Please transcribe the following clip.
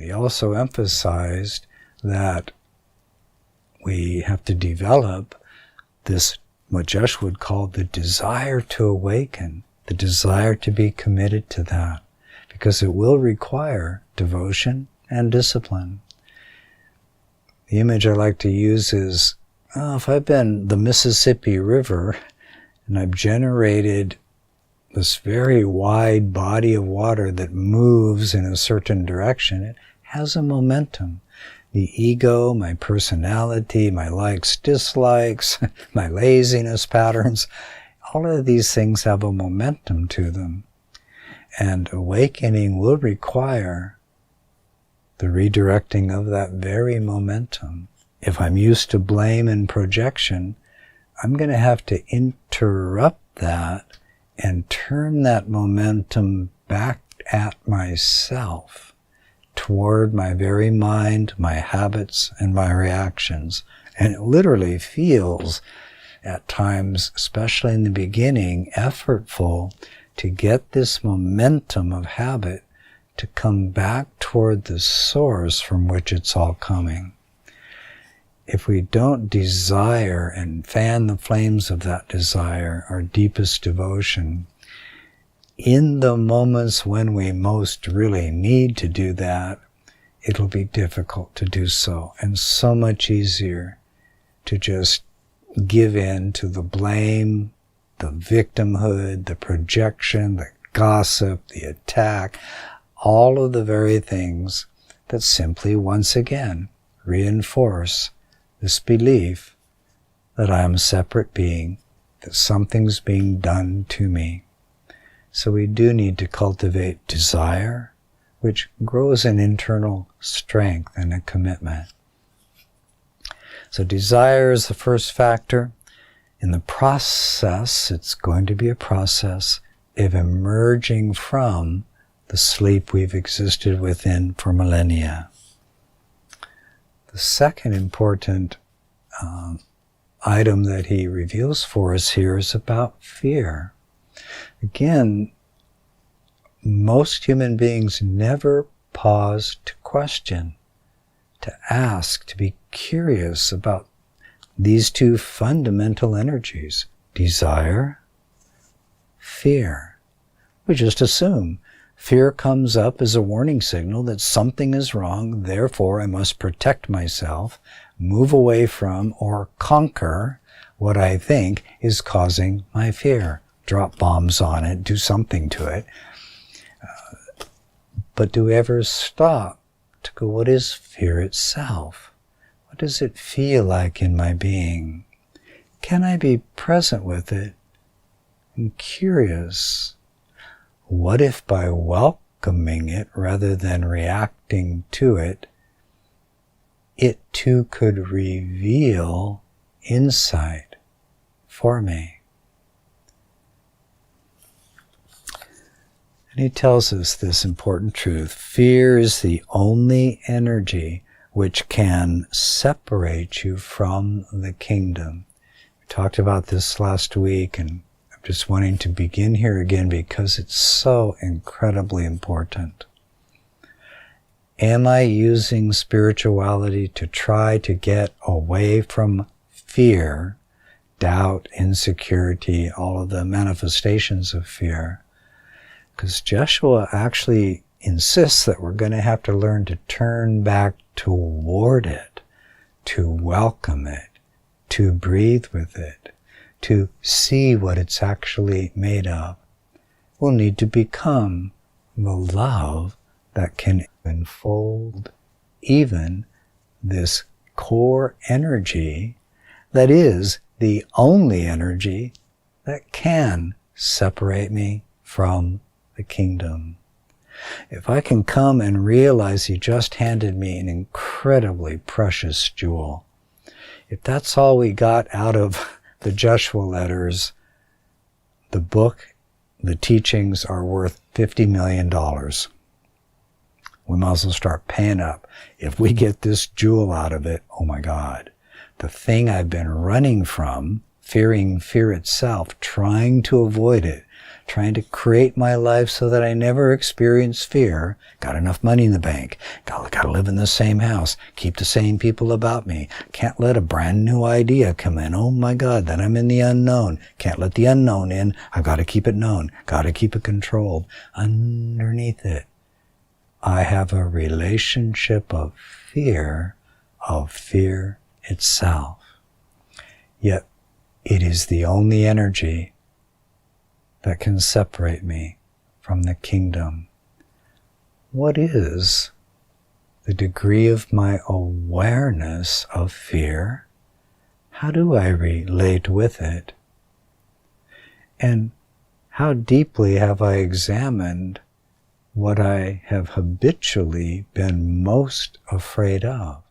he also emphasized that we have to develop this, what Joshua would call the desire to awaken, the desire to be committed to that, because it will require devotion and discipline. The image I like to use is, if I've been the Mississippi River and I've generated this very wide body of water that moves in a certain direction, it has a momentum. The ego, my personality, my likes, dislikes, my laziness patterns, all of these things have a momentum to them. And awakening will require the redirecting of that very momentum. If I'm used to blame and projection, I'm going to have to interrupt that and turn that momentum back at myself, toward my very mind, my habits, and my reactions. And it literally feels, at times, especially in the beginning, effortful to get this momentum of habit to come back toward the source from which it's all coming. If we don't desire and fan the flames of that desire, our deepest devotion, in the moments when we most really need to do that, it'll be difficult to do so, and so much easier to just give in to the blame, the victimhood, the projection, the gossip, the attack, all of the very things that simply, once again, reinforce this belief that I am a separate being, that something's being done to me. So we do need to cultivate desire, which grows in internal strength and a commitment. So desire is the first factor. In the process, it's going to be a process of emerging from the sleep we've existed within for millennia. The second important item that he reveals for us here is about fear. Again, most human beings never pause to question, to ask, to be curious about these two fundamental energies, desire, fear. We just assume fear comes up as a warning signal that something is wrong, therefore I must protect myself, move away from or conquer what I think is causing my fear. Drop bombs on it, do something to it. But do we ever stop to go, what is fear itself? What does it feel like in my being? Can I be present with it and curious? What if by welcoming it rather than reacting to it, it too could reveal insight for me? And he tells us this important truth. Fear is the only energy which can separate you from the kingdom. We talked about this last week, and I'm just wanting to begin here again because it's so incredibly important. Am I using spirituality to try to get away from fear, doubt, insecurity, all of the manifestations of fear? Because Joshua actually insists that we're going to have to learn to turn back toward it, to welcome it, to breathe with it, to see what it's actually made of. We'll need to become the love that can enfold even this core energy that is the only energy that can separate me from the kingdom. If I can come and realize he just handed me an incredibly precious jewel, if that's all we got out of the Joshua letters, the book, the teachings are worth $50 million. We might as well start paying up. If we get this jewel out of it, oh my God, the thing I've been running from fearing fear itself, trying to avoid it, trying to create my life so that I never experience fear. Got enough money in the bank. Got to live in the same house. Keep the same people about me. Can't let a brand new idea come in. Oh my God, then I'm in the unknown. Can't let the unknown in. I've got to keep it known. Got to keep it controlled. Underneath it, I have a relationship of fear itself. Yet it is the only energy that can separate me from the kingdom. What is the degree of my awareness of fear? How do I relate with it? And how deeply have I examined what I have habitually been most afraid of?